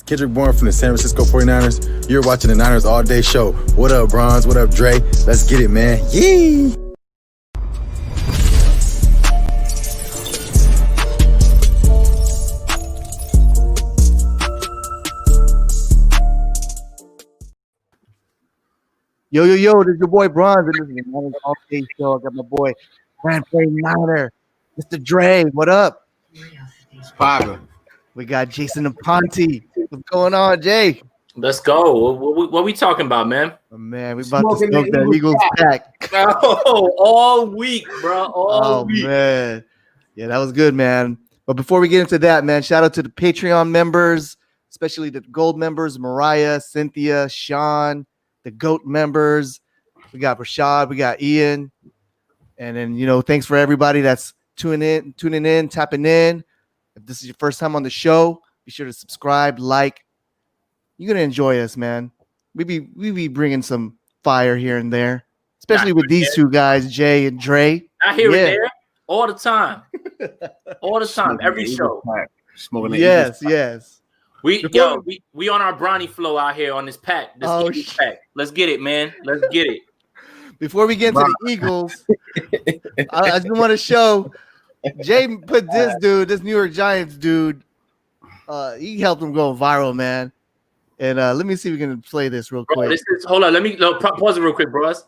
Kendrick Bourne from the San Francisco 49ers. You're watching the Niners All Day Show. What up, Bronze? What up, Dre? Let's get it, man. Yee! Yo, this is your boy Bronze, and this is the Niners All Day Show. I got my boy Grand Prix Niner, Mr. Dre. What up? It's popping. We got Jason and Ponte. What's going on, Jay? Let's go. What we talking about, man? Oh, man, we about to smoke that Eagles pack. Oh, all week, bro. All week. Man. Yeah, that was good, man. But before we get into that, man, shout out to the Patreon members, especially the gold members, Mariah, Cynthia, Sean, the GOAT members. We got Rashad, we got Ian. And then, thanks for everybody that's tuning in, tapping in. If this is your first time on the show, be sure to subscribe, like. You're going to enjoy us, man. We be bringing some fire here and there, especially with these two guys, Jay and Dre. I hear it there all the time. All the time, every show. Smoking Yes. We on our brownie flow out here on this pack. This pack. Let's get it, man. Let's get it. Before we get to the Eagles, I just want to show Jay put this New York Giants dude. He helped him go viral, man. And let me see if we can play this real quick. Hold on. Let me pause it real quick, bros.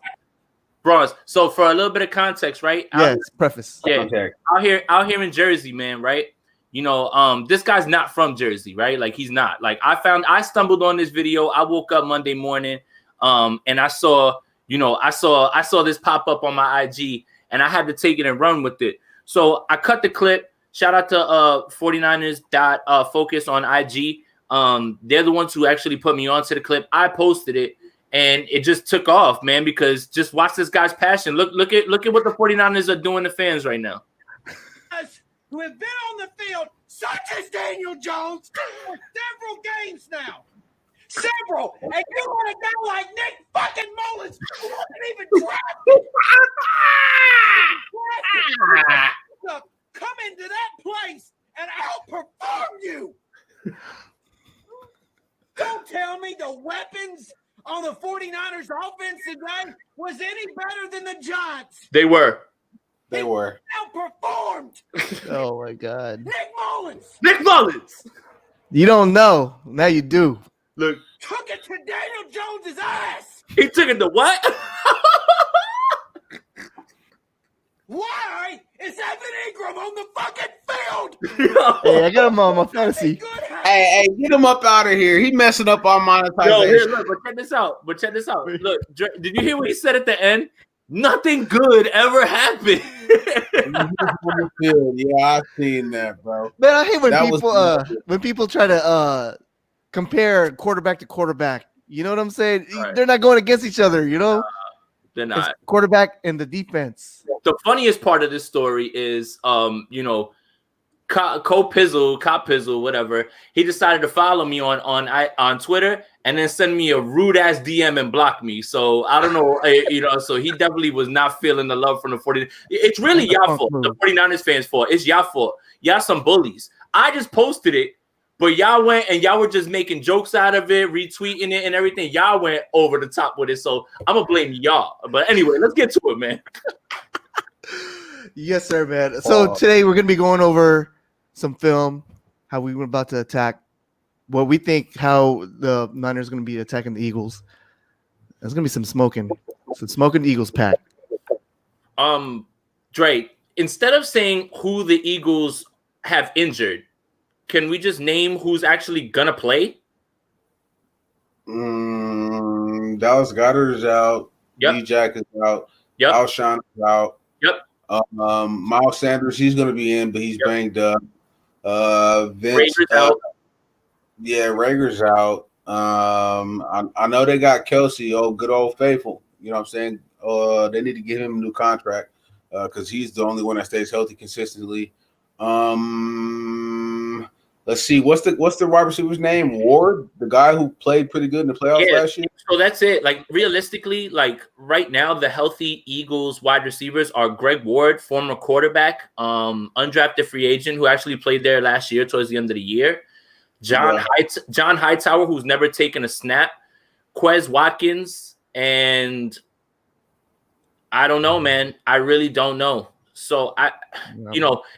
So for a little bit of context, right? Yes, preface. Yeah. Okay. Out here in Jersey, man, right? This guy's not from Jersey, right? Like he's not. Like I stumbled on this video. I woke up Monday morning, and I saw this pop up on my IG, and I had to take it and run with it. So I cut the clip. Shout out to 49ers Focus on IG. They're the ones who actually put me onto the clip. I posted it, and it just took off, man, because just watch this guy's passion. Look at what the 49ers are doing to fans right now. Who have been on the field, such as Daniel Jones, for several games now. Several. And you want to go like Nick fucking Mullins, who wasn't even drafted. To come into that place and outperform you. Don't tell me the weapons on the 49ers offense today was any better than the Giants. They were. Outperformed. Oh, my God. Nick Mullins. You don't know. Now you do. Look. Took it to Daniel Jones' ass. He took it to what? Why is Evan Ingram on the fucking field? Hey, I got him on my fantasy. Hey, get him up out of here. He messing up our monetization. Yo, here, look, but check this out. Look, did you hear what he said at the end? Nothing good ever happened. Yeah, I've seen that, bro. Man, I hate when people try to compare quarterback to quarterback. You know what I'm saying? Right. They're not going against each other, They're not. It's quarterback and the defense. The funniest part of this story is, Cop Pizzle, whatever. He decided to follow me on Twitter and then send me a rude ass DM and block me. So I don't know, So he definitely was not feeling the love from the 49ers. It's really y'all fault, the 49ers fans' fault. It's y'all fault. Y'all some bullies. I just posted it, but y'all went and y'all were just making jokes out of it, retweeting it and everything. Y'all went over the top with it. So I'm gonna blame y'all. But anyway, let's get to it, man. Yes, sir, man. So today we're gonna be going over some film, how we were about to attack, what we think how the Niners are going to be attacking the Eagles. There's going to be some smoking Eagles pack. Dre, instead of saying who the Eagles have injured, can we just name who's actually going to play? Dallas Goedert is out. Yep. D-Jack is out. Yep. Alshon is out. Yep. Miles Sanders, he's going to be in, but he's banged up. Vince Rager's out. Yeah, Rager's out. I know they got Kelsey, good old faithful. You know what I'm saying? They need to give him a new contract because he's the only one that stays healthy consistently. Let's see, what's the wide receiver's name? Ward, the guy who played pretty good in the playoffs last year. So that's it. Like realistically, like right now, the healthy Eagles wide receivers are Greg Ward, former quarterback, undrafted free agent who actually played there last year towards the end of the year. John Hightower, who's never taken a snap, Quez Watkins, and I don't know, man. I really don't know. So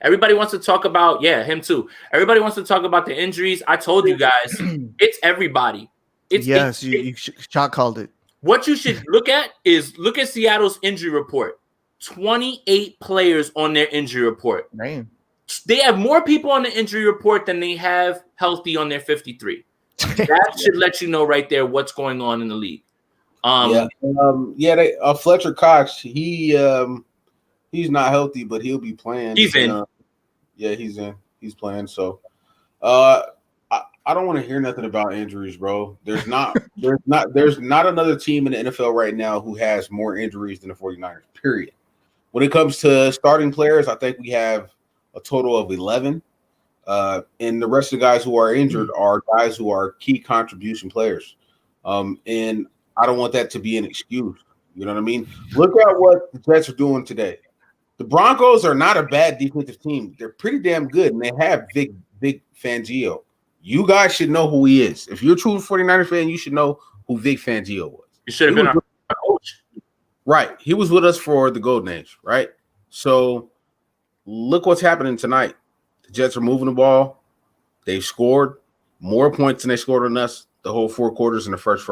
everybody wants to talk about, him too. Everybody wants to talk about the injuries. I told you guys, it's everybody. You shot called it. What you should look at Seattle's injury report. 28 players on their injury report. Damn. They have more people on the injury report than they have healthy on their 53. That should let you know right there what's going on in the league. Fletcher Cox, he's not healthy, but he'll be playing. He's in. He's in. He's playing. So, I don't want to hear nothing about injuries, bro. There's not another team in the NFL right now who has more injuries than the 49ers, period. When it comes to starting players, I think we have a total of 11. And the rest of the guys who are injured are guys who are key contribution players. And I don't want that to be an excuse. You know what I mean? Look at what the Jets are doing today. The Broncos are not a bad defensive team. They're pretty damn good, and they have Vic Fangio. You guys should know who he is. If you're a true 49ers fan, you should know who Vic Fangio was. You should have been our coach. Right. He was with us for the Golden Age, right? So look what's happening tonight. The Jets are moving the ball. They've scored more points than they scored on us the whole 4 quarters in the first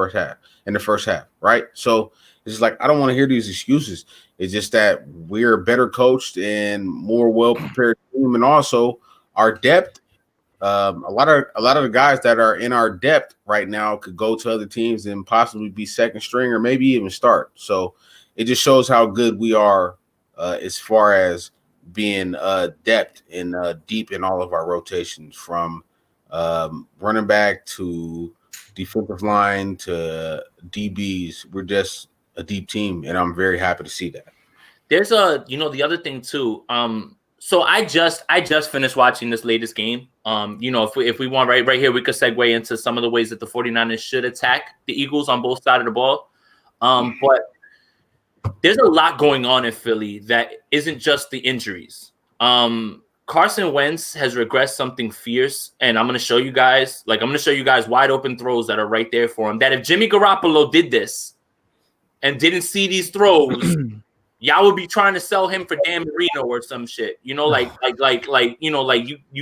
half, right? So it's just like, I don't want to hear these excuses. It's just that we're better coached and more well-prepared team, and also our depth. A lot of the guys that are in our depth right now could go to other teams and possibly be second string or maybe even start. So it just shows how good we are as far as being depth and deep in all of our rotations, from running back to defensive line to DBs. We're just a deep team, and I'm very happy to see that. There's the other thing too. So I just finished watching this latest game. If we want right here, we could segue into some of the ways that the 49ers should attack the Eagles on both sides of the ball. But there's a lot going on in Philly that isn't just the injuries. Carson Wentz has regressed something fierce, and I'm going to show you guys wide open throws that are right there for him. That if Jimmy Garoppolo did this and didn't see these throws, y'all would be trying to sell him for Dan Marino or some shit. You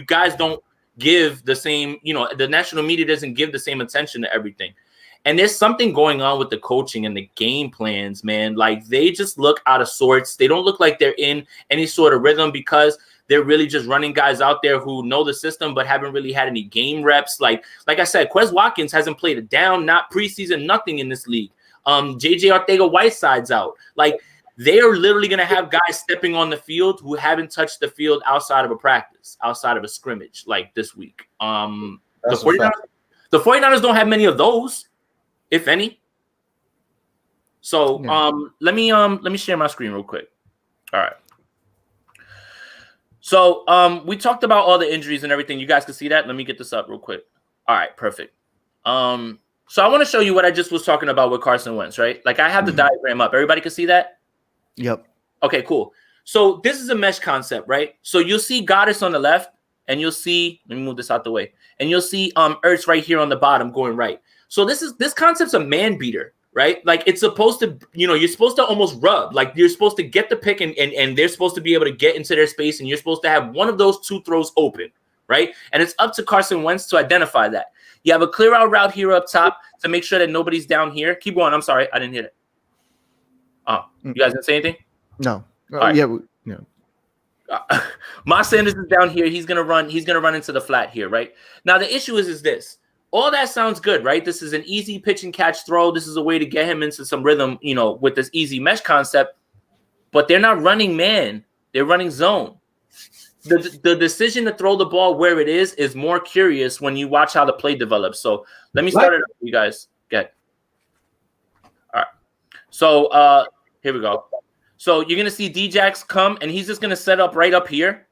guys don't give the same, the national media doesn't give the same attention to everything. And there's something going on with the coaching and the game plans, man. Like, they just look out of sorts. They don't look like they're in any sort of rhythm because they're really just running guys out there who know the system but haven't really had any game reps. Like I said, Quez Watkins hasn't played a down, not preseason, nothing in this league. JJ Arcega-Whiteside's out. Like, they are literally going to have guys stepping on the field who haven't touched the field outside of a practice, outside of a scrimmage, like this week. The 49ers don't have many of those, if any. So let me share my screen real quick. All right. So we talked about all the injuries and everything. You guys can see that. Let me get this up real quick. All right, perfect. So I want to show you what I just was talking about with Carson Wentz, right? Like, I have the diagram up. Everybody can see that? Yep. Okay, cool. So this is a mesh concept, right? So you'll see Goddess on the left, and you'll see, let me move this out the way, and you'll see Ertz right here on the bottom going right. So this concept's a man beater, right? Like, it's supposed to, you're supposed to almost rub. Like, you're supposed to get the pick, and they're supposed to be able to get into their space, and you're supposed to have one of those 2 throws open, right? And it's up to Carson Wentz to identify that. You have a clear out route here up top to make sure that nobody's down here. Keep going. I'm sorry. I didn't hit it. Oh, you guys didn't say anything? No. Right. Yeah. Miles Sanders is down here. He's gonna run into the flat here, right? Now the issue is this. All that sounds good, right? This is an easy pitch and catch throw. This is a way to get him into some rhythm, with this easy mesh concept. But they're not running man. They're running zone. The decision to throw the ball where it is more curious when you watch how the play develops. So let me start it up for you guys. Get. All right. So here we go. So you're gonna see D-Jax come, and he's just gonna set up right up here.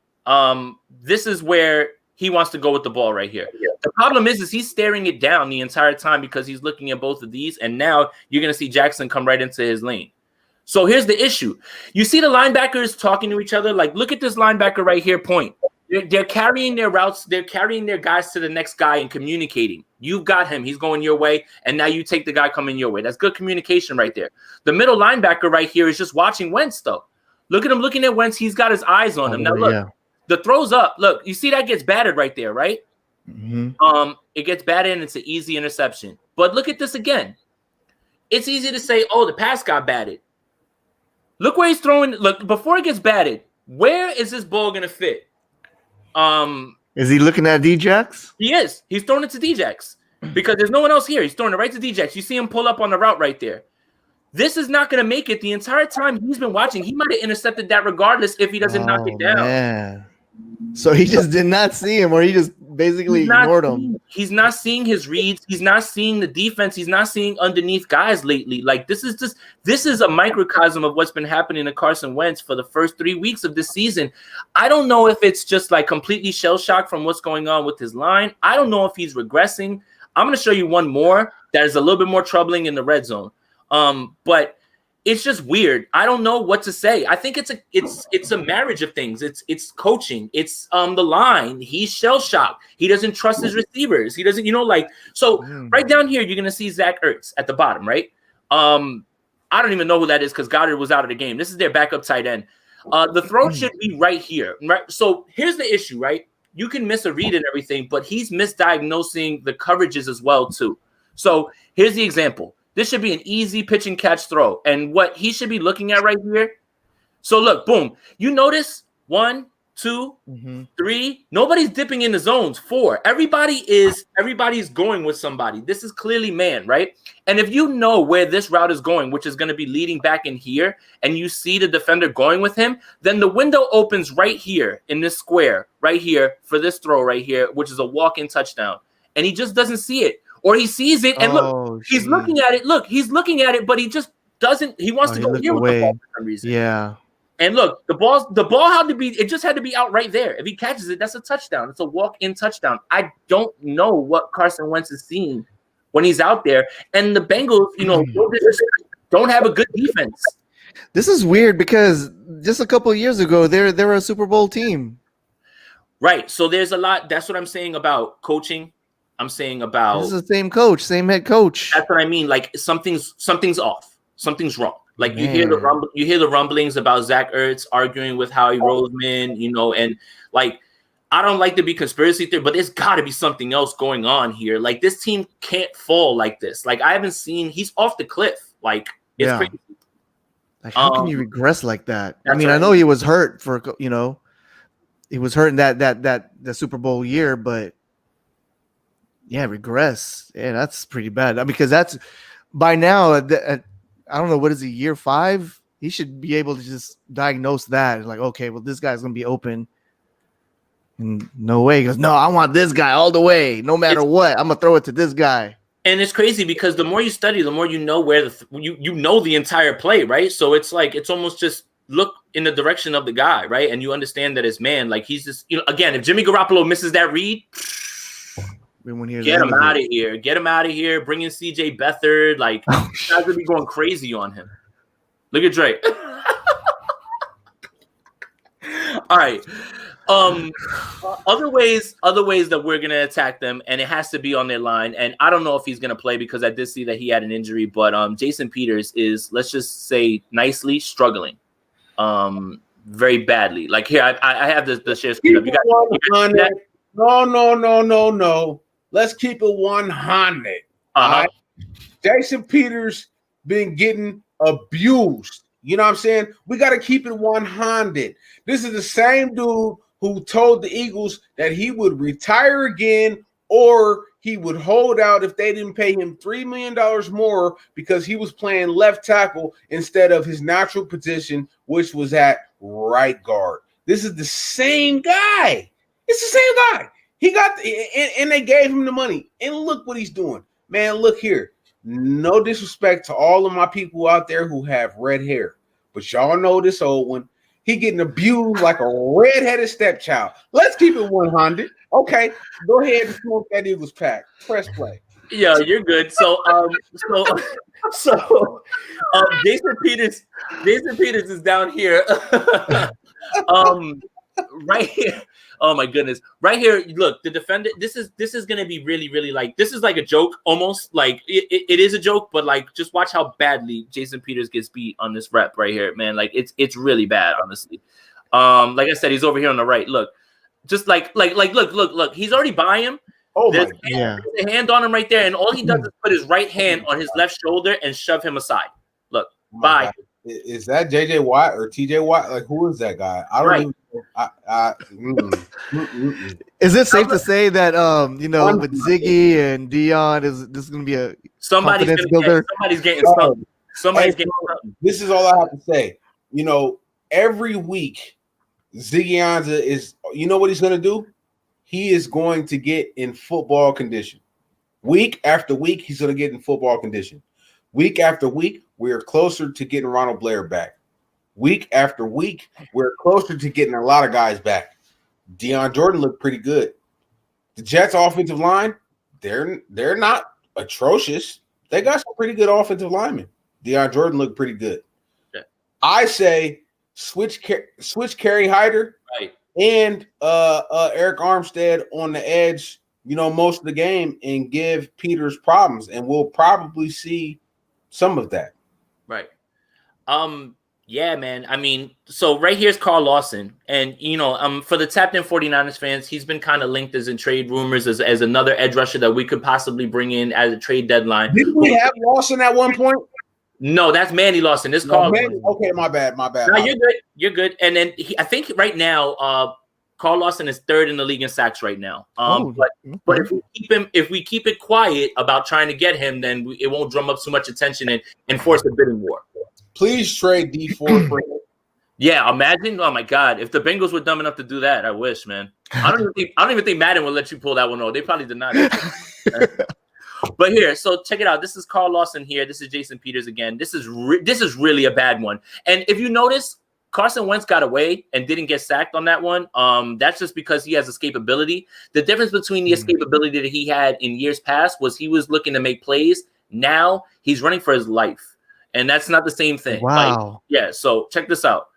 This is where he wants to go with the ball right here. Yeah. The problem is he's staring it down the entire time because he's looking at both of these, and now you're gonna see Jackson come right into his lane. So here's the issue. You see the linebackers talking to each other. Like, look at this linebacker right here point. They're carrying their routes. They're carrying their guys to the next guy and communicating. You've got him. He's going your way. And now you take the guy coming your way. That's good communication right there. The middle linebacker right here is just watching Wentz, though. Look at him looking at Wentz. He's got his eyes on him. Now, look, the throw's up. Look, you see that gets batted right there, right? Mm-hmm. It gets batted and it's an easy interception. But look at this again. It's easy to say, oh, the pass got batted. Look where he's throwing. Look, before it gets batted, where is this ball going to fit? Is he looking at Djax? He is. He's throwing it to Djax because there's no one else here. He's throwing it right to Djax. You see him pull up on the route right there. This is not going to make it. The entire time he's been watching, he might have intercepted that regardless if he doesn't knock it down. Man. So he just did not see him, or he just basically ignored him. He's not seeing his reads. He's not seeing the defense. He's not seeing underneath guys lately. Like this is a microcosm of what's been happening to Carson Wentz for the first 3 weeks of this season. I don't know if it's just like completely shell shocked from what's going on with his line. I don't know if he's regressing. I'm going to show you one more that is a little bit more troubling in the red zone. But it's just weird. I don't know what to say. I think it's a marriage of things. It's coaching. It's the line. He's shell shocked. He doesn't trust his receivers. He doesn't, right down here, you're gonna see Zach Ertz at the bottom, right? I don't even know who that is because Goddard was out of the game. This is their backup tight end. The throw should be right here, right? So here's the issue, right? You can miss a read and everything, but he's misdiagnosing the coverages as well too. So here's the example. This should be an easy pitch and catch throw. And what he should be looking at right here. So look, boom. You notice 1, 2, 3. Nobody's dipping in the zones. 4. Everybody's going with somebody. This is clearly man, right? And if you know where this route is going, which is going to be leading back in here, and you see the defender going with him, then the window opens right here in this square, right here for this throw right here, which is a walk-in touchdown. And he just doesn't see it. Or he sees it and look, he's looking at it. Look, he's looking at it, but he just doesn't. He wants to go here with the ball for some reason. Yeah. And look, the ball had to be. It just had to be out right there. If he catches it, that's a touchdown. It's a walk-in touchdown. I don't know what Carson Wentz is seeing when he's out there, and the Bengals, don't have a good defense. This is weird because just a couple of years ago, they're a Super Bowl team. Right. So there's a lot. That's what I'm saying about coaching. I'm saying about this is the same coach, same head coach. That's what I mean. Like something's off. Something's wrong. Like you hear the rumblings about Zach Ertz arguing with Howie Roseman, and like I don't like to be conspiracy theory, but there's got to be something else going on here. Like this team can't fall like this. Like I haven't seen. He's off the cliff. Like it's crazy. Like how can you regress like that? I mean, I know he was hurt for he was hurt in that the Super Bowl year, but. Yeah, regress. Yeah, that's pretty bad. Because that's by now. I don't know what is he, year 5. He should be able to just diagnose that. Like, okay, well, this guy's gonna be open. And no way. He goes, no, I want this guy all the way, no matter what. I'm gonna throw it to this guy. And it's crazy because the more you study, the more you know where you know the entire play, right? So it's like it's almost just look in the direction of the guy, right? And you understand that it's man. Like he's just again, if Jimmy Garoppolo misses that read. Get him out of here. Get him out of here. Bring in CJ Beathard. Like, guys gonna be going crazy on him. Look at Drake. All right. Other ways that we're gonna attack them, and it has to be on their line. And I don't know if he's gonna play because I did see that he had an injury. But Jason Peters is, let's just say, nicely struggling, very badly. Like here, I have the share screen up. You got that? No. Let's keep it 100. Right? Jason Peters been getting abused. You know what I'm saying? We got to keep it 100. This is the same dude who told the Eagles that he would retire again or he would hold out if they didn't pay him $3 million more because he was playing left tackle instead of his natural position, which was at right guard. This is the same guy. It's the same guy. He got and they gave him the money. And look what he's doing. Man, look here. No disrespect to all of my people out there who have red hair. But y'all know this old one. He getting abused like a redheaded stepchild. Let's keep it 100. Okay. Go ahead and smoke that Eagles pack. Press play. Yeah, you're good. So Jason Peters is down here. right here. Oh my goodness. Right here, look, the defender, this is gonna be really, really like this is like a joke, almost like it is a joke, but like just watch how badly Jason Peters gets beat on this rep right here, man. Like it's really bad, honestly. Like I said, he's over here on the right. Look, just like look, he's already by him. Oh There's my a hand on him right there, and all he does is put his right hand on his left shoulder and shove him aside. Look, bye. God. Is that JJ Watt or TJ Watt? Like, who is that guy? I don't even. Is it safe to say that with Ziggy and Dion, this is going to be a somebody's builder? Somebody's getting something. Somebody's getting something. This is all I have to say. Every week, Ziggy Ansah is. You know what he's going to do? He is going to get in football condition. Week after week, he's going to get in football condition. Week after week, we're closer to getting Ronald Blair back. Week after week, we're closer to getting a lot of guys back. Deion Jordan looked pretty good. The Jets' offensive line, they're not atrocious. They got some pretty good offensive linemen. Deion Jordan looked pretty good. Yeah. I say switch Kerry Hyder right. and Eric Armstead on the edge, most of the game, and give Peters problems, and we'll probably see some of that. Right. Yeah, man. I mean, so right here's Carl Lawson. And, for the Tapped In 49ers fans, he's been kind of linked as in trade rumors as another edge rusher that we could possibly bring in as a trade deadline. Didn't we have Lawson at one point? No, that's Manny Lawson. This Carl. Okay, my bad. No, you're good. You're good. And then I think right now, Carl Lawson is third in the league in sacks right now. But if we keep it quiet about trying to get him, then it won't drum up so much attention and force a bidding war. Please trade D4 for him. Yeah, imagine. Oh my God, if the Bengals were dumb enough to do that, I wish, man. I don't even think Madden would let you pull that one off. They probably did not. But here, so check it out. This is Carl Lawson here. This is Jason Peters again. This is really a bad one. And if you notice, Carson Wentz got away and didn't get sacked on that one. That's just because he has escapability. The difference between the escapability that he had in years past was he was looking to make plays. Now he's running for his life. And that's not the same thing. Wow. So check this out.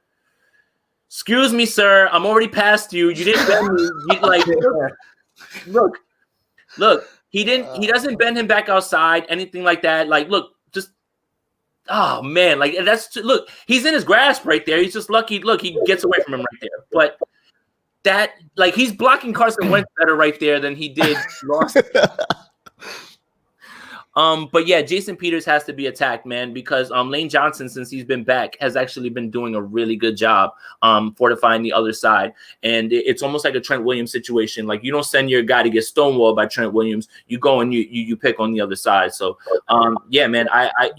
Excuse me, sir. I'm already past you. You didn't bend me. Look. He doesn't bend him back outside, anything like that. Like, look, just oh man, like look, he's in his grasp right there. He's just lucky. Look, he gets away from him right there. But that, like, he's blocking Carson Wentz better right there than he did Lawson. But yeah, Jason Peters has to be attacked, man, because Lane Johnson, since he's been back, has actually been doing a really good job fortifying the other side. And it's almost like a Trent Williams situation. Like, you don't send your guy to get stonewalled by Trent Williams. You go and you pick on the other side. So yeah, man, I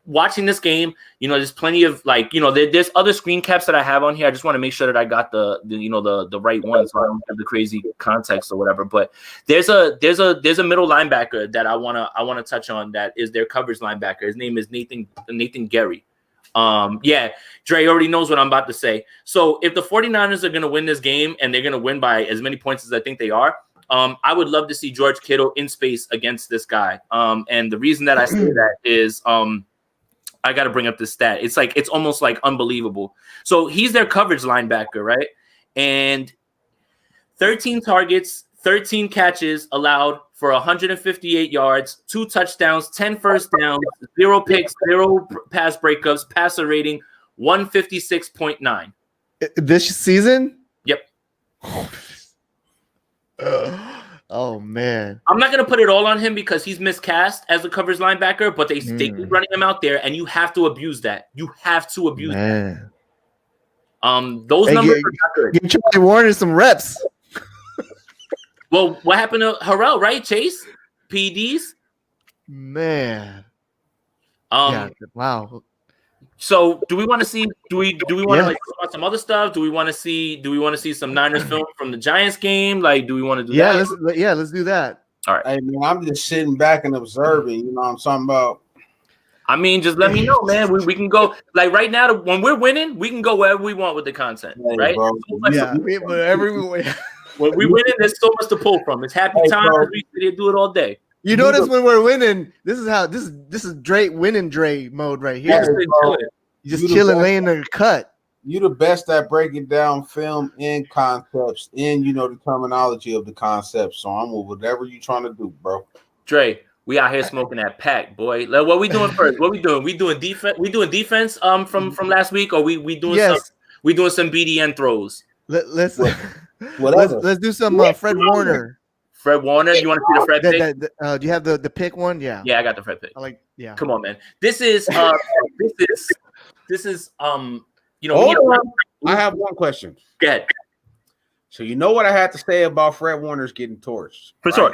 watching this game, there's plenty of there's other screen caps that I have on here. I just want to make sure that I got the right one, so I don't have the crazy context or whatever. But there's a middle linebacker that I wanna touch on that is their coverage linebacker. His name is Nathan Gary. Yeah, Trey already knows what I'm about to say. So if the 49ers are gonna win this game and they're gonna win by as many points as I think they are, I would love to see George Kittle in space against this guy. And the reason that I say that is I got to bring up this stat. It's almost like unbelievable. So he's their coverage linebacker, right? And 13 targets, 13 catches allowed for 158 yards, 2 touchdowns, 10 first downs, 0 picks, 0 pass breakups, passer rating 156.9. This season? Yep. Oh man, I'm not gonna put it all on him because he's miscast as a coverage linebacker, but they keep running him out there, and you have to abuse that. You have to abuse that. Those numbers are not good. Give Charlie Warner some reps. Well, what happened to Harrell, right? Chase, PDs, man. Yeah, wow. So, do we want to see? Do we want to talk about some other stuff? Do we want to see some Niners film from the Giants game? Like, do we want to do that? Let's do that. All right. Hey, man, I'm just sitting back and observing. You know what I'm talking about? I mean, just let me know, man. We can go like right now. When we're winning, we can go wherever we want with the content, right? Bro. Wherever when we winning, there's so much to pull from. It's happy time. We do it all day. You notice when we're winning, this is Dre winning Dre mode right here. You're just chilling, laying in the cut. You the best at breaking down film and concepts and the terminology of the concepts. So I'm with whatever you trying to do, bro. Dre, we out here smoking that pack, boy. Like, what we doing first? What we doing? We doing defense. We doing defense. From last week, or we doing some. We doing some BDN throws. Let's Whatever. let's do some Fred Warner. Fred Warner. You want to see the Fred pick? Do you have the pick one? Yeah. Yeah, I got the Fred pick. Yeah. Come on, man. This is Hold on. I have one question. Go ahead. So you know what I had to say about Fred Warner's getting torched? For sure.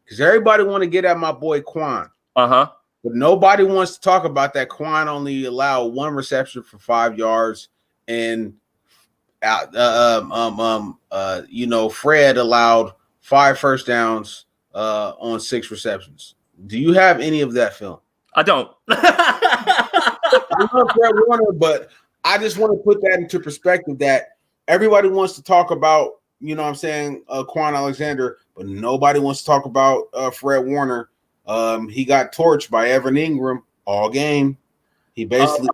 Because everybody want to get at my boy Quan. Uh-huh. But nobody wants to talk about that. Quan only allowed 1 reception for 5 yards, and Fred allowed 5 first downs on 6 receptions. Do you have any of that film? I don't. I love Fred Warner, but I just want to put that into perspective that everybody wants to talk about, Quan Alexander, but nobody wants to talk about Fred Warner. He got torched by Evan Ingram all game. He basically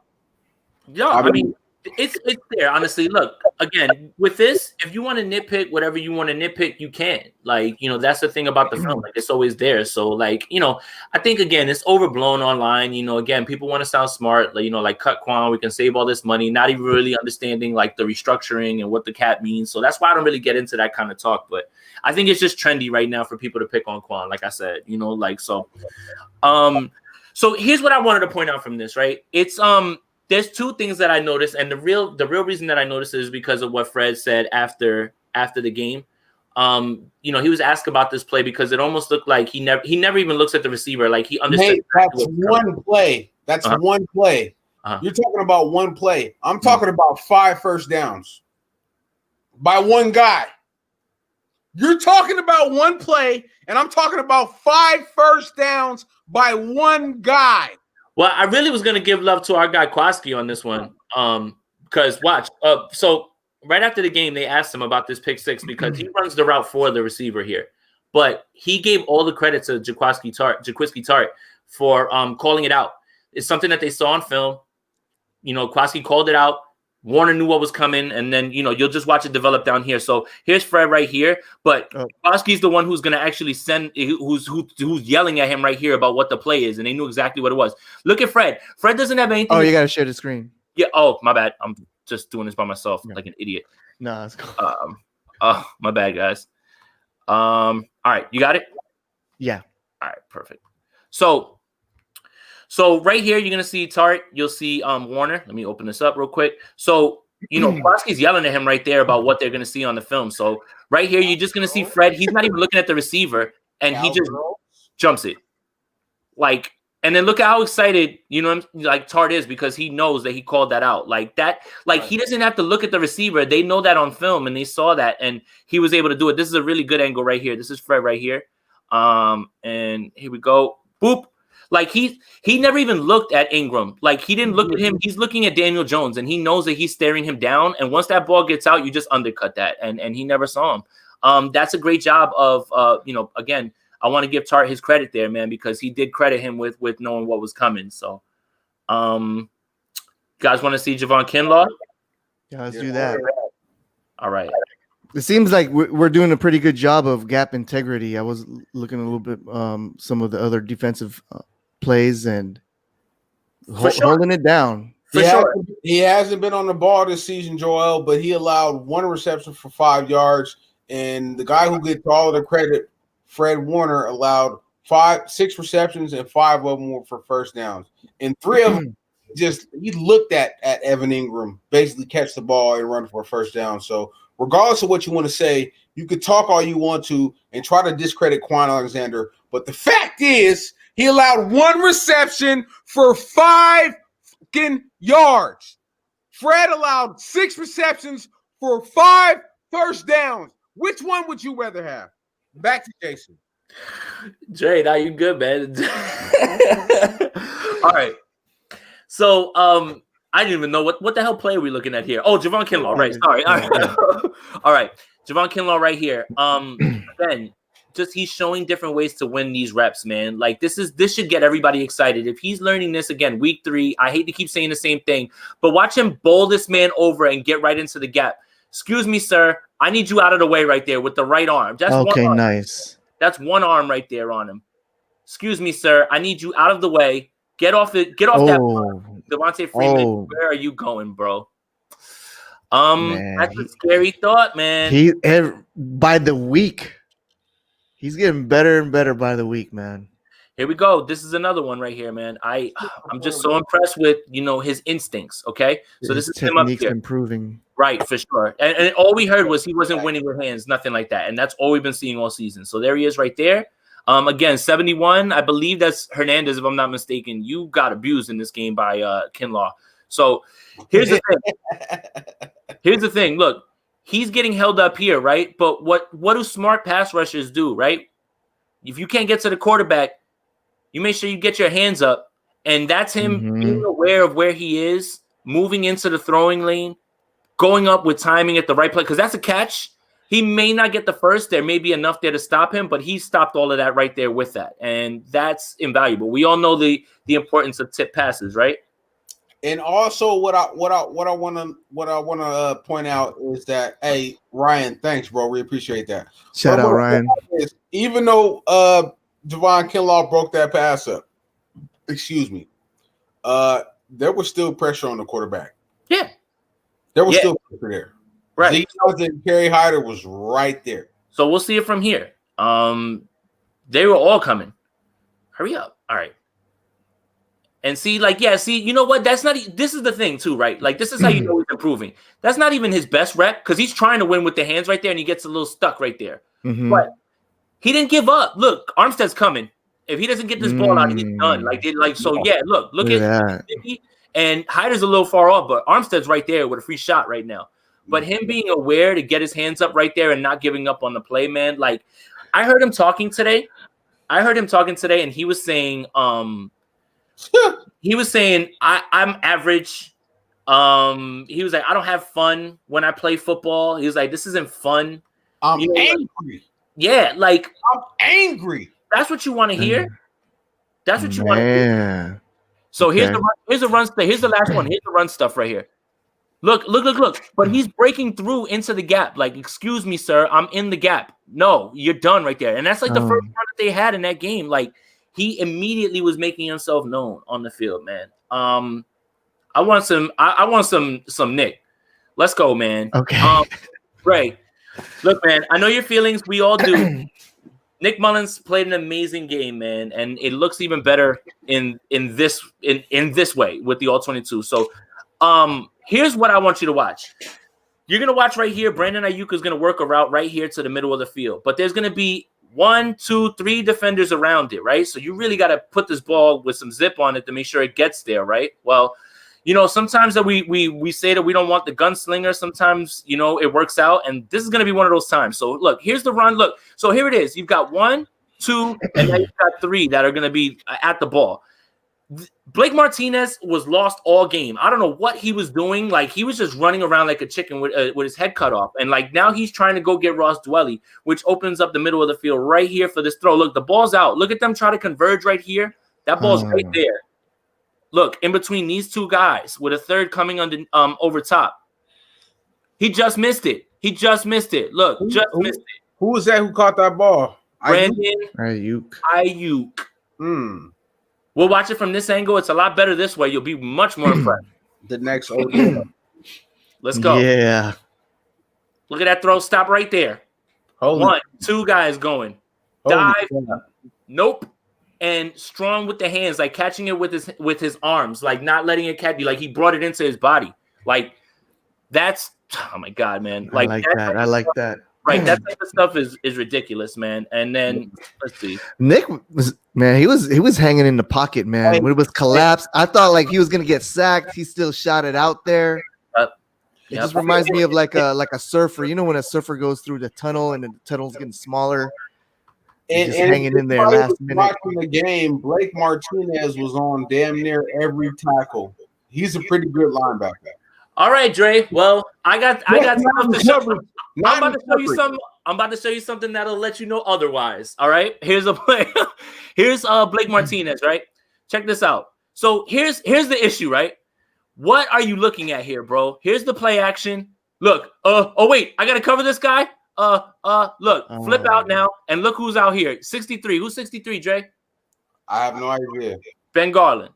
it's there, honestly. Look, again, with this, if you want to nitpick whatever you want to nitpick, you can. Like, that's the thing about the film. Like, it's always there. So, like, I think, again, it's overblown online. Again, people want to sound smart. Like cut Quan, we can save all this money, not even really understanding, like, the restructuring and what the cap means. So that's why I don't really get into that kind of talk. But I think it's just trendy right now for people to pick on Quan, like I said, so. So here's what I wanted to point out from this, right? It's there's 2 things that I noticed, and the real reason that I noticed is because of what Fred said after the game. He was asked about this play because it almost looked like he never even looks at the receiver, like he understood. Hey, that's one play. That's one play. You're talking about one play. I'm talking about 5 first downs by one guy. You're talking about one play, and I'm talking about 5 first downs by one guy. Well, I really was going to give love to our guy Kwaski on this one. Because watch. So right after the game, they asked him about this pick 6 because he runs the route for the receiver here. But he gave all the credit to Jaquiski Tart for calling it out. It's something that they saw on film. Kwaski called it out. Warner knew what was coming, and then you'll just watch it develop down here. So here's Fred right here, but Kwaski's the one who's gonna actually who's yelling at him right here about what the play is, and they knew exactly what it was. Look at Fred. Fred doesn't have anything. Oh, you gotta share the screen. Yeah. Oh, my bad. I'm just doing this by myself like an idiot. No, that's cool. Oh, my bad, guys. All right, you got it. Yeah. All right, perfect. So right here, you're going to see Tart. You'll see Warner. Let me open this up real quick. So, Kwaski's yelling at him right there about what they're going to see on the film. So right here, you're just going to see Fred. He's not even looking at the receiver, and he just jumps it. Like, and then look at how excited, like Tart is because he knows that he called that out. Like that, like he doesn't have to look at the receiver. They know that on film, and they saw that, and he was able to do it. This is a really good angle right here. This is Fred right here. And here we go. Boop. Like he never even looked at Ingram. Like he didn't look at him. He's looking at Daniel Jones, and he knows that he's staring him down. And once that ball gets out, you just undercut that. And he never saw him. That's a great job of again, I want to give Tart his credit there, man, because he did credit him with knowing what was coming. So guys want to see Javon Kinlaw? Yeah, let's do that. All right. It seems like we're doing a pretty good job of gap integrity. I was looking a little bit some of the other defensive plays and holding it down. He hasn't been on the ball this season, Joel, but he allowed 1 reception for 5 yards. And the guy who gets all of the credit, Fred Warner, allowed 6 receptions, and 5 of them were for first downs. And 3 of them he looked at Evan Ingram, basically catch the ball and run for a first down. So regardless of what you want to say, you could talk all you want to and try to discredit Quan Alexander. But the fact is, he allowed 1 reception for 5 fucking yards. Fred allowed 6 receptions for 5 first downs. Which one would you rather have? Back to Jason. Trey, now you good, man. All right. So I didn't even know what the hell play are we looking at here. Oh, Javon Kinlaw, right? Sorry. All right. All right. Javon Kinlaw right here. Ben, he's showing different ways to win these reps, man. Like this should get everybody excited. If he's learning this again, week 3, I hate to keep saying the same thing, but watch him bowl this man over and get right into the gap. Excuse me, sir. I need you out of the way right there with the right arm. That's okay, one arm. nice. That's one arm right there on him. Excuse me, sir. I need you out of the way. Get off that. Devontae Freeman, where are you going, bro? Man, that's a scary thought, man. By the week, he's getting better and better by the week, man. Here we go. This is another one right here, man. I'm just so impressed with his instincts. Okay, so this is him up here improving, right, for sure. And all we heard was he wasn't winning with hands, nothing like that, and that's all we've been seeing all season. So there he is, right there. Again, 71. I believe that's Hernandez, if I'm not mistaken. You got abused in this game by Kinlaw. So here's the thing. Here's the thing. Look, he's getting held up here, right? But what do smart pass rushers do, right? If you can't get to the quarterback, you make sure you get your hands up. And that's him being aware of where he is, moving into the throwing lane, going up with timing at the right place. Because that's a catch. He may not get the first. There may be enough there to stop him, but he stopped all of that right there with that. And that's invaluable. We all know the importance of tip passes, right? And also, what I want to point out is that, hey, Ryan, thanks, bro. We appreciate that. Shout out, Ryan. Even though Javon Kinlaw broke that pass up, excuse me, there was still pressure on the quarterback. Yeah, there was still pressure there. Right. Zeke and Kerry Hyder was right there. So we'll see it from here. They were all coming. Hurry up. All right. And see, you know what? This is the thing too, right? Like, this is how you know he's improving. That's not even his best rep because he's trying to win with the hands right there and he gets a little stuck right there. But he didn't give up. Look, Armstead's coming. If he doesn't get this ball out, he's done. Look at that. And Hyder's a little far off, but Armstead's right there with a free shot right now. But him being aware to get his hands up right there and not giving up on the play, man. Like, I heard him talking today. And he was saying, I'm average. He was like, I don't have fun when I play football. He was like, this isn't fun. I'm angry. Yeah, like, I'm angry. That's what you want to hear. That's what you want to hear. So here's the run stuff. Here's the last one. Here's the run stuff right here. Look. But he's breaking through into the gap. Like, excuse me, sir, I'm in the gap. No, you're done right there. And that's like the first run that they had in that game. Like, he immediately was making himself known on the field, man. I want some Nick. Let's go, man. Okay. Ray, look, man, I know your feelings. We all do. Nick Mullins played an amazing game, man, and it looks even better in this way with the All-22. So, here's what I want you to watch. You're gonna watch right here. Brandon Ayuk is gonna work a route right here to the middle of the field, but there's gonna be 1, 2, 3 defenders around it, right? So you really got to put this ball with some zip on it to make sure it gets there, right? Well, sometimes that we say that we don't want the gunslinger. Sometimes, it works out, and this is going to be one of those times. So, look, here's the run. Look, so here it is. You've got 1, 2, and then you've got 3 that are going to be at the ball. Blake Martinez was lost all game. I don't know what he was doing. Like, he was just running around like a chicken with his head cut off. And, like, now he's trying to go get Ross Dwelly, which opens up the middle of the field right here for this throw. Look, the ball's out. Look at them try to converge right here. That ball's right there. Look, in between these two guys with a third coming over top. He just missed it. Look, missed it. Who was that who caught that ball? Brandon Ayuk. We'll watch it from this angle. It's a lot better this way. You'll be much more impressed. The next OD. Let's go. Yeah. Look at that throw. Stop right there. 1, 2 guys going. Dive. Nope. And strong with the hands, like catching it with his arms, like not letting it catch you. Like, he brought it into his body. Like, that's, oh my God, man. Like, I like that. Right, that type of stuff is ridiculous, man. And then let's see. Nick was, man, he was hanging in the pocket, man. When it was collapsed, I thought like he was gonna get sacked. He still shot it out there. It just reminds me of like a surfer. You know, when a surfer goes through the tunnel and the tunnel's getting smaller. And just hanging in there last minute. Watching the game, Blake Martinez was on damn near every tackle. He's a pretty good linebacker. All right, Dre. Well, I got stuff to show. I'm about to show you recovered. something. I'm about to show you something that'll let you know otherwise. All right. Here's a play. Here's Blake Martinez, right? Check this out. So here's the issue, right? What are you looking at here, bro? Here's the play action. Look. Oh wait, I gotta cover this guy. Look, flip out now, and look who's out here. 63. Who's 63, Dre? I have no idea. Ben Garland.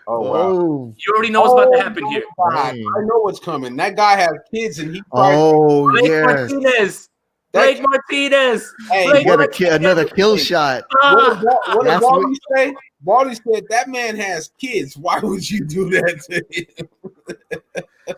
Oh wow! Oh, You already know what's about to happen here. God, I know what's coming. That guy has kids, and he. oh Blake yes. Martinez. Blake Martinez. Hey, Blake You got Martinez. another kill shot. What did That's Baldy say? Baldy said that man has kids. Why would you do that to him?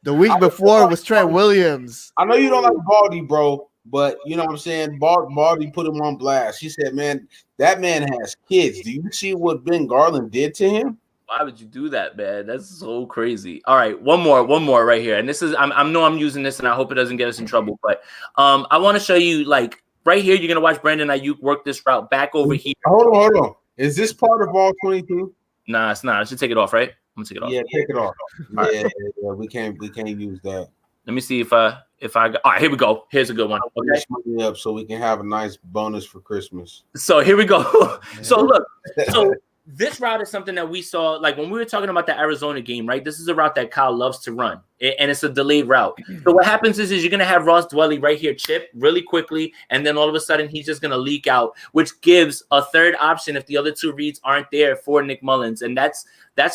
The week before was Trey Williams. I know you don't like Baldy, bro, but you know what I'm saying. Baldy put him on blast. He said, "Man, that man has kids. Do you see what Ben Garland did to him?" Why would you do that, man? That's so crazy. All right, one more right here. And this is I'm using this, and I hope it doesn't get us in trouble. But I want to show you, like, right here, you're gonna watch Brandon Ayuk work this route back over here. Hold on. Is this part of all 22? Nah, it's not. I should take it off, right? I'm gonna take it off. Yeah, take it off. All Yeah, right. we can't use that. Let me see if I got. All right, here we go. Here's a good one. Put Okay. this money up so we can have a nice bonus for Christmas. So here we go. So look. So this route is something that we saw, like when we were talking about the Arizona game, right? This is a route that Kyle loves to run, and it's a delayed route. So what happens is you're going to have Ross Dwelly right here chip really quickly, and then all of a sudden he's just going to leak out, which gives a third option if the other two reads aren't there for Nick Mullins. And that's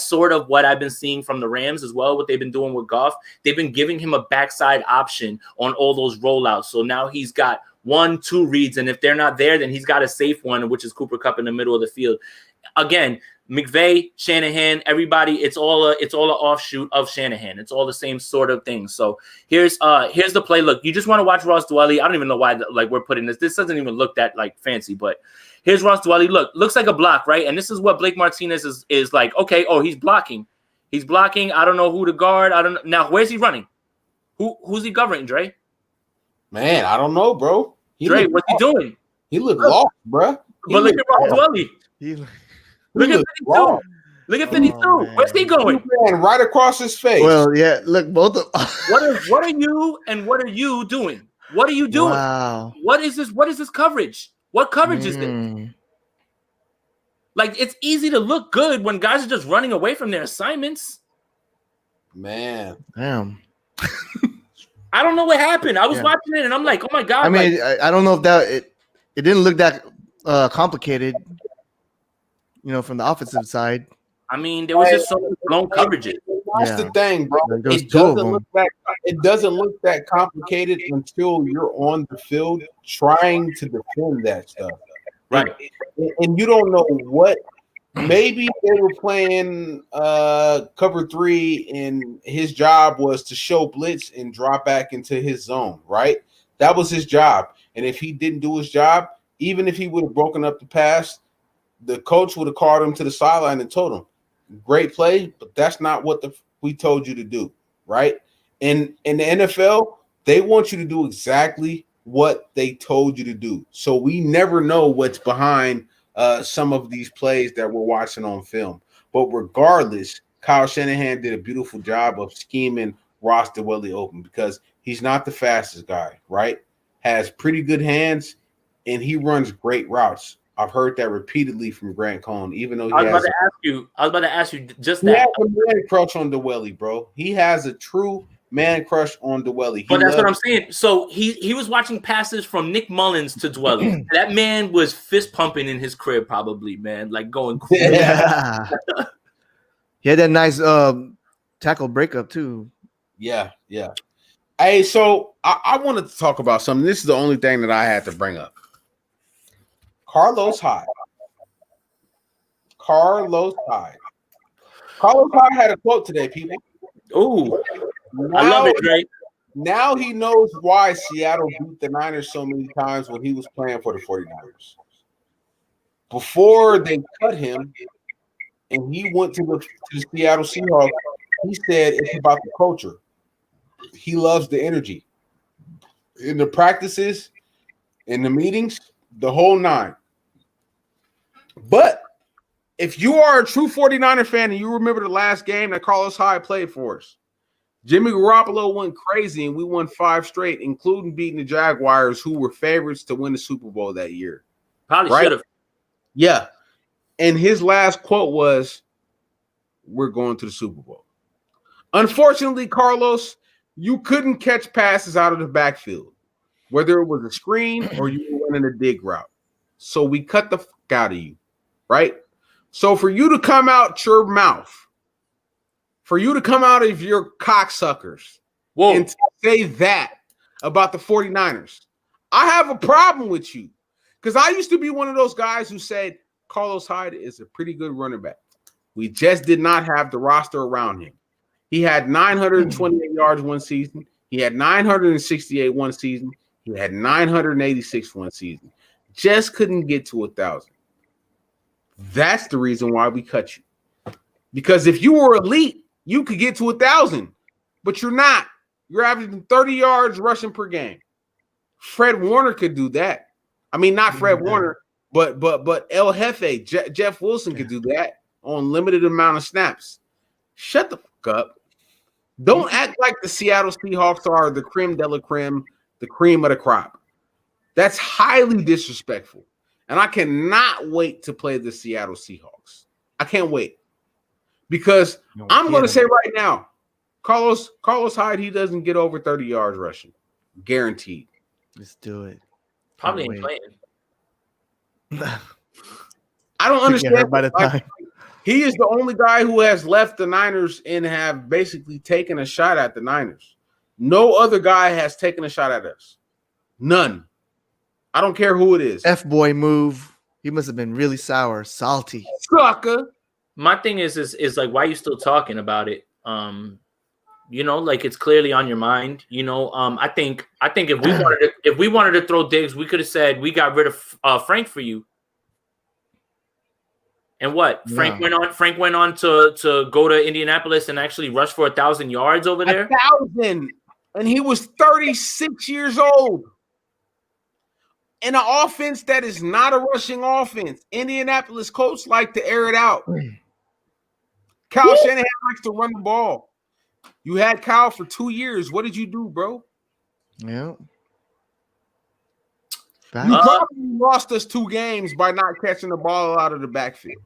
sort of what I've been seeing from the Rams as well, what they've been doing with Goff. They've been giving him a backside option on all those rollouts. So now he's got 1-2 reads, and if they're not there, then he's got a safe one, which is Cooper Kupp in the middle of the field. Again, McVay, Shanahan, everybody, it's all an offshoot of Shanahan. It's all the same sort of thing. So here's the play. Look, you just want to watch Ross Dwelly. I don't even know why we're putting this. This doesn't even look that fancy, but here's Ross Dwelly. Look, looks like a block, right? And this is what Blake Martinez is like. Okay, he's blocking. He's blocking. I don't know who to guard. I don't know. Now, where's he running? Who's he covering, Dre? Man, I don't know, bro. Dre, what's he doing? He looked lost, bro. But look at Ross Dwelly. Look at 52. Look at 52. Where's he going? He ran right across his face. Well, yeah. Look, both of. What are you and what are you doing? What are you doing? Wow. What is this? What is this coverage? What coverage is this? Like, it's easy to look good when guys are just running away from their assignments. Man, Damn. I don't know what happened. I was watching it and I'm like, oh my god. I mean, I don't know if it didn't look that complicated. You know, from the offensive side. I mean, there was just so many blown coverages. that's the thing, bro. It doesn't look that complicated until you're on the field trying to defend that stuff. Right. And you don't know what. Maybe they were playing cover 3, and his job was to show blitz and drop back into his zone, right? That was his job. And if he didn't do his job, even if he would have broken up the pass, the coach would have called him to the sideline and told him, great play, but that's not what we told you to do, right? And in the NFL, they want you to do exactly what they told you to do. So we never know what's behind some of these plays that we're watching on film. But regardless, Kyle Shanahan did a beautiful job of scheming Ross Dwelly open because he's not the fastest guy, right? Has pretty good hands, and he runs great routes. I've heard that repeatedly from Grant Cohn, even though I was about to ask you just he that. has a man crush on Dwelly, bro. He has a true man crush on Dwelly. But that's what I'm saying. So he was watching passes from Nick Mullins to Dwelly. That man was fist pumping in his crib, probably, man, like going crazy. Yeah. He had that nice tackle breakup too. Yeah. Hey, so I wanted to talk about something. This is the only thing that I had to bring up. Carlos Hyde had a quote today, people. Ooh, I love it, Trey. Now he knows why Seattle beat the Niners so many times when he was playing for the 49ers. Before they cut him and he went to the Seattle Seahawks, he said it's about the culture. He loves the energy. In the practices, in the meetings, the whole nine. But if you are a true 49er fan and you remember the last game that Carlos Hyde played for us, Jimmy Garoppolo went crazy, and we won 5 straight, including beating the Jaguars, who were favorites to win the Super Bowl that year. Probably Right? should have. Yeah. And his last quote was, "We're going to the Super Bowl." Unfortunately, Carlos, you couldn't catch passes out of the backfield, whether it was a screen or you were running a dig route. So we cut the fuck out of you, right? So for you to come out your mouth, for you to come out of your cocksuckers and say that about the 49ers, I have a problem with you. Because I used to be one of those guys who said Carlos Hyde is a pretty good running back. We just did not have the roster around him. He had 928 yards one season. He had 968 one season. He had 986 one season. Just couldn't get to 1,000. That's the reason why we cut you. Because if you were elite, you could get to 1,000, but you're not. You're averaging 30 yards rushing per game. Fred Warner could do that. I mean, not Fred Warner, but El Jefe, Jeff Wilson could do that on limited amount of snaps. Shut the fuck up. Don't act like the Seattle Seahawks are the creme de la creme, the cream of the crop. That's highly disrespectful. And I cannot wait to play the Seattle Seahawks. I can't wait. Because I'm going to say right now, Carlos Hyde, he doesn't get over 30 yards rushing. Guaranteed. Let's do it. Probably ain't playing. I don't understand. By the time. He is the only guy who has left the Niners and have basically taken a shot at the Niners. No other guy has taken a shot at us. None. I don't care who it is. F-boy move. He must have been really sour, salty. Sucker. My thing is like, why are you still talking about it? You know, like it's clearly on your mind. You know, I think if we wanted to throw digs, we could have said we got rid of Frank for you. And what? Yeah. Frank went on to go to Indianapolis and actually rush for 1,000 yards over there. 1,000, and he was 36 years old. In an offense that is not a rushing offense, Indianapolis coach like to air it out. Kyle Shanahan likes to run the ball. You had Kyle for 2 years. What did you do, bro? Yeah. You probably lost us 2 games by not catching the ball out of the backfield.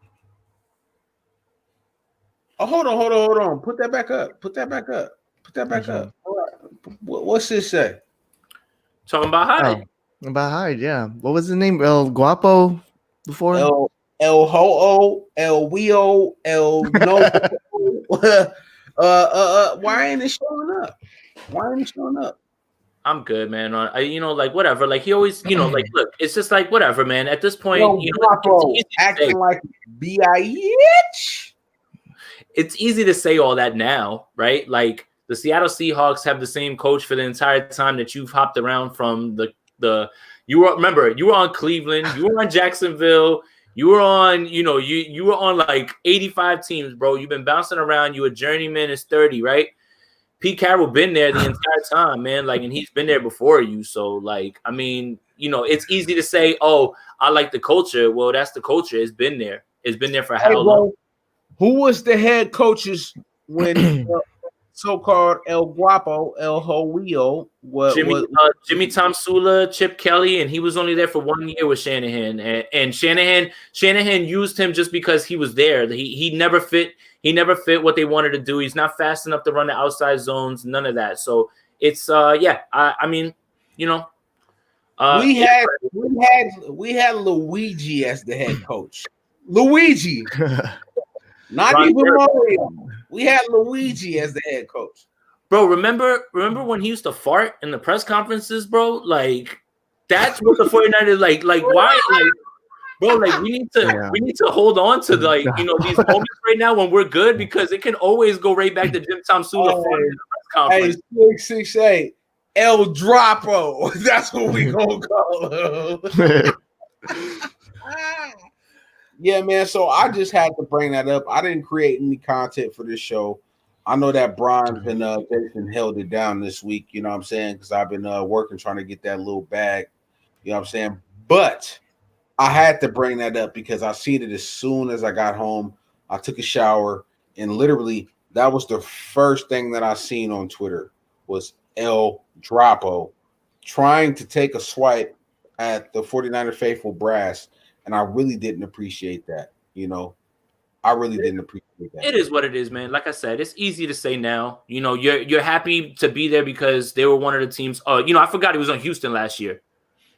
Oh, hold on. Put that back up. All right. What's this say? Talking about Hyde. Oh, about Hyde, yeah. What was his name? El Guapo before? El Ho-O, El Weo, El No. Why ain't it showing up? I'm good, man. You know, like whatever. Like he always, you know, like look, it's just like whatever, man. At this point, acting like bitch. It's easy to say all that now, right? Like the Seattle Seahawks have the same coach for the entire time that you've hopped around from you were on Cleveland, you were on Jacksonville, you were on, you know, you were on like 85 teams, bro. You've been bouncing around. You a journeyman is 30, right? Pete Carroll been there the entire time, man. Like, and he's been there before you. So, like, I mean, you know, it's easy to say, oh, I like the culture. Well, that's the culture. It's been there. It's been there for how long? Who was the head coaches when so-called El Guapo, El Ho-Weo Jimmy Tomsula, Chip Kelly, and he was only there for 1 year with Shanahan. And Shanahan used him just because he was there. He never fit. He never fit what they wanted to do. He's not fast enough to run the outside zones. None of that. So it's I mean, you know, we had Luigi as the head coach. Luigi. Not even Mario. We had Luigi as the head coach. Bro, remember when he used to fart in the press conferences, bro? Like, that's what the 49ers like why? Like, bro, like we need to hold on to like, you know, these moments right now when we're good, because it can always go right back to Jim Tomsula farting in the press conference. Hey, 668 El Dropo. That's what we gonna call him. Yeah, man. So I just had to bring that up. I didn't create any content for this show. I know that Brian's been Jason held it down this week, you know what I'm saying? Because I've been working trying to get that little bag, you know what I'm saying? But I had to bring that up because I seen it as soon as I got home. I took a shower, and literally that was the first thing that I seen on Twitter was El Drapo trying to take a swipe at the 49er faithful brass, and I really didn't appreciate that. I really didn't appreciate that. It is what it is, man. Like I said, it's easy to say now. You're happy to be there because they were one of the teams. I forgot he was on Houston last year.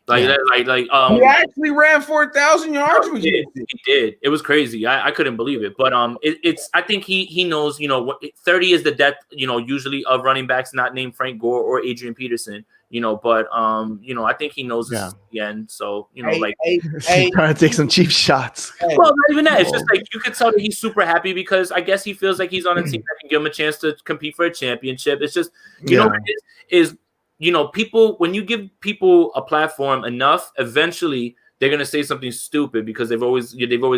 He actually ran for 1,000 yards. He did. It was crazy. I couldn't believe it. But it's. I think he knows. What 30 is the death. Usually of running backs not named Frank Gore or Adrian Peterson. But I think he knows this is the end. So trying to take some cheap shots. Well, not even that. It's just like you could tell that he's super happy because I guess he feels like he's on a team that can give him a chance to compete for a championship. It's just know what it is people, when you give people a platform enough, eventually they're gonna say something stupid because they've always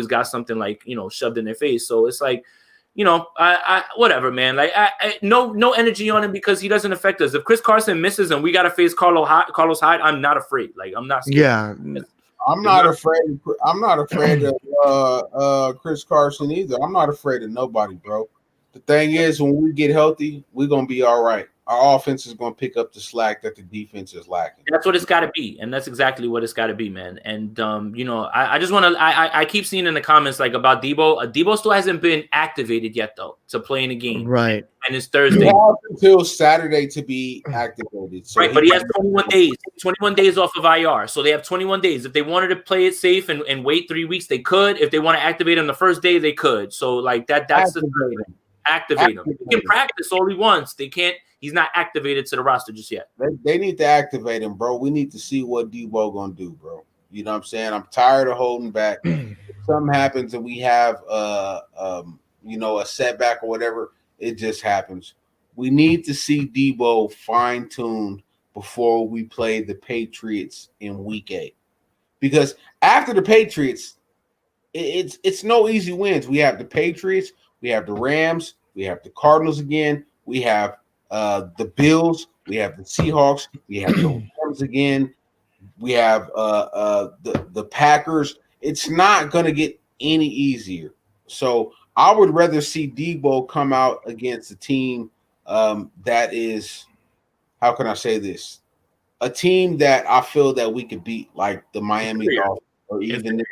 got something like shoved in their face. So it's like, I whatever, man. Like no energy on him because he doesn't affect us. If Chris Carson misses and we gotta face Carlos Hyde, I'm not afraid. Like I'm not scared. Yeah. I'm not afraid of Chris Carson either. I'm not afraid of nobody, bro. The thing is, when we get healthy, we're gonna be all right. Our offense is going to pick up the slack that the defense is lacking. That's what it's got to be, and that's exactly what it's got to be, man. And I just want to. I keep seeing in the comments like about Debo. Debo still hasn't been activated yet, though, to play in the game. Right. And it's Thursday. You have until Saturday to be activated. So right, but he has 21 days. 21 days off of IR, so they have 21 days. If they wanted to play it safe and wait 3 weeks, they could. If they want to activate him the first day, they could. So like that's activate him. He can practice all he wants. They can't. He's not activated to the roster just yet. They need to activate him, bro. We need to see what Debo gonna do, bro. You know what I'm saying? I'm tired of holding back. If something happens and we have a setback or whatever, it just happens. We need to see Debo fine-tuned before we play the Patriots in week 8. Because after the Patriots, it's no easy wins. We have the Patriots, we have the Rams, we have the Cardinals again, we have the Bills, we have the Seahawks, we have the Rams again, we have the Packers. It's not going to get any easier. So I would rather see Debo come out against a team that is, how can I say this? A team that I feel that we could beat, like the Miami Dolphins or even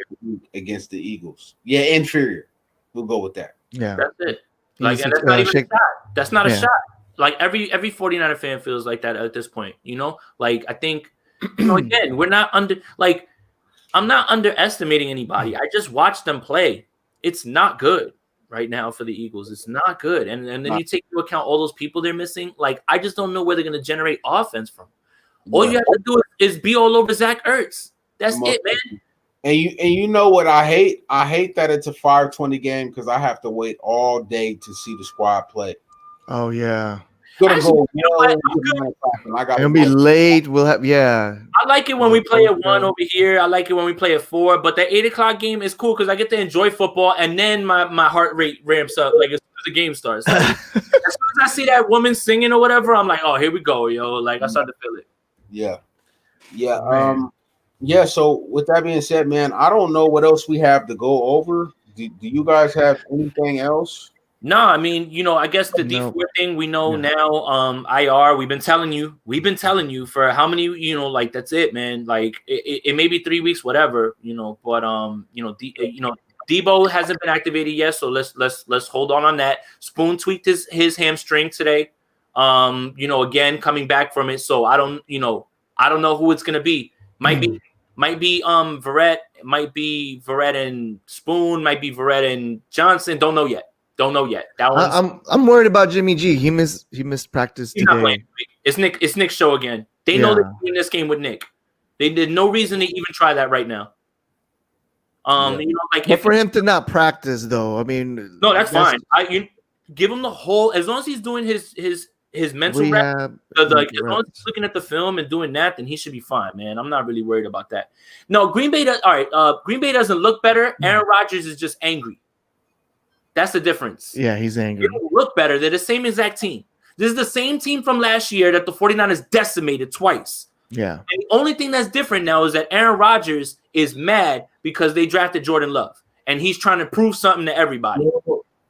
against the Eagles. Yeah, inferior. We'll go with that. Yeah, that's it. Like, and that's not even a shot. That's not a shot. Like every 49er fan feels like that at this point, Like I think, again, we're not I'm not underestimating anybody. I just watched them play. It's not good right now for the Eagles. It's not good. And then you take into account all those people they're missing. Like I just don't know where they're going to generate offense from. All you have to do is be all over Zach Ertz. That's it, man. And you know what I hate? I hate that it's a 5:20 game because I have to wait all day to see the squad play. Oh yeah. It'll be late. We'll have I like it when we play at 1 over here. I like it when we play at 4. But the 8:00 game is cool because I get to enjoy football, and then my heart rate ramps up like as soon as the game starts. Like, as soon as I see that woman singing or whatever, I'm like, oh, here we go, yo. Like I start to feel it. Yeah. So with that being said, man, I don't know what else we have to go over. Do you guys have anything else? No, I mean, I guess the D4 thing we know now. IR, we've been telling you for how many, like that's it, man. Like it may be 3 weeks, whatever, but Debo hasn't been activated yet, so let's hold on that. Spoon tweaked his hamstring today. Again coming back from it, so I don't know who it's gonna be. Might be Verrett, might be Verrett and Spoon, might be Verrett and Johnson. Don't know yet. That one's, I'm worried about Jimmy G. He missed practice today. Not playing. It's Nick's show again. They know they're in this game with Nick. They did no reason to even try that right now. But for him to not practice though, I mean, no, that's fine. You give him the whole, as long as he's doing his mental rehab, as long as he's looking at the film and doing that, then he should be fine, man. I'm not really worried about that. No, Green Bay doesn't look better. Aaron Rodgers is just angry. That's the difference. Yeah, he's angry. They don't look better. They're the same exact team. This is the same team from last year that the 49ers decimated twice. Yeah. And the only thing that's different now is that Aaron Rodgers is mad because they drafted Jordan Love. And he's trying to prove something to everybody.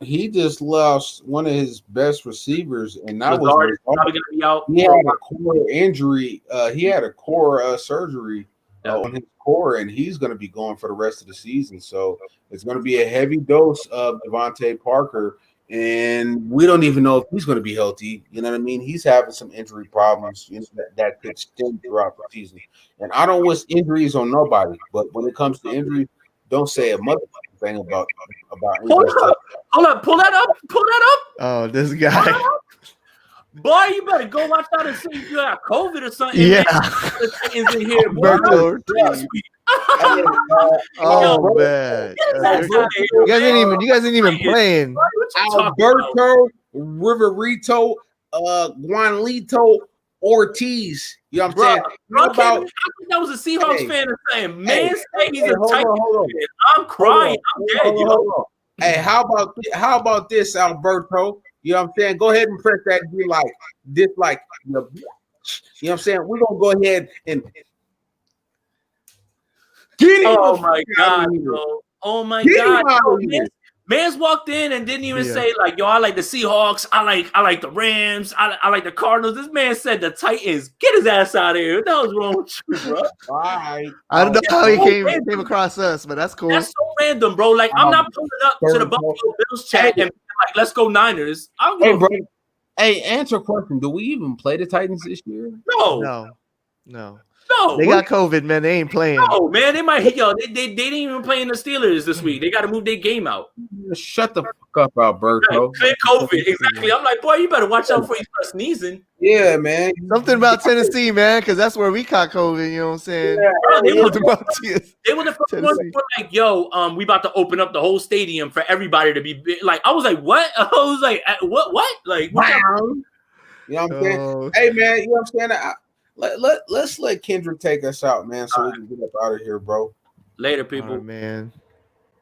he just lost one of his best receivers, and that was Lazard is probably gonna be out. he had a core injury. He had a core surgery on his core, and he's going to be going for the rest of the season. So it's going to be a heavy dose of Devontae Parker, and we don't even know if he's going to be healthy. You know what I mean? He's having some injury problems, you know, that could stem throughout the season. And I don't wish injuries on nobody, but when it comes to injury, don't say a motherfucking thing about injuries. Hold up, pull that up. Oh, this guy. Boy, you better go watch out and see if you got COVID or something. Yeah. The Titans in here, boy. Alberto. Oh man. You guys ain't even playing. Alberto Riverito Juanito Ortiz. You know what I'm saying? I think that was a Seahawks fan saying, man, say he's a Titan fan. I'm crying. I'm dead, yo. Hey, how about this, Alberto? You know what I'm saying? Go ahead and press that D like this, like you know what I'm saying? We're gonna go ahead and get him. Oh my god, bro. Oh my god. Man's walked in and didn't even say like, yo, I like the Seahawks, I like the Rams, I like the Cardinals. This man said the Titans. Get his ass out of here. What the hell's wrong with you, bro? All right. I don't know how he came across us, but that's cool. That's so random, bro. Like, I'm not pulling up to the Buffalo Bills chat and being like, let's go Niners. Hey, bro. Hey, answer a question. Do we even play the Titans this year? No. They got COVID, man. They ain't playing. No, man. They might hit y'all. They didn't even play in the Steelers this week. They got to move their game out. Shut the fuck up, Alberto. COVID, exactly. I'm like, boy, you better watch out before you start sneezing. Yeah, man. Something about Tennessee, man, because that's where we caught COVID. You know what I'm saying? Yeah, they were the first ones who were like, yo, we about to open up the whole stadium for everybody to be like. I was like, what? I was like, what? Like, what? You know what I'm saying? Hey, man, you know what I'm saying? Let's let Kendrick take us out, man, so we can get up out of here, bro. Later, people. Oh, man.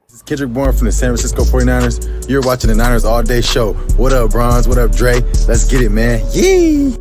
This is Kendrick Bourne from the San Francisco 49ers. You're watching the Niners All Day Show. What up, Bronze? What up, Dre? Let's get it, man. Yee!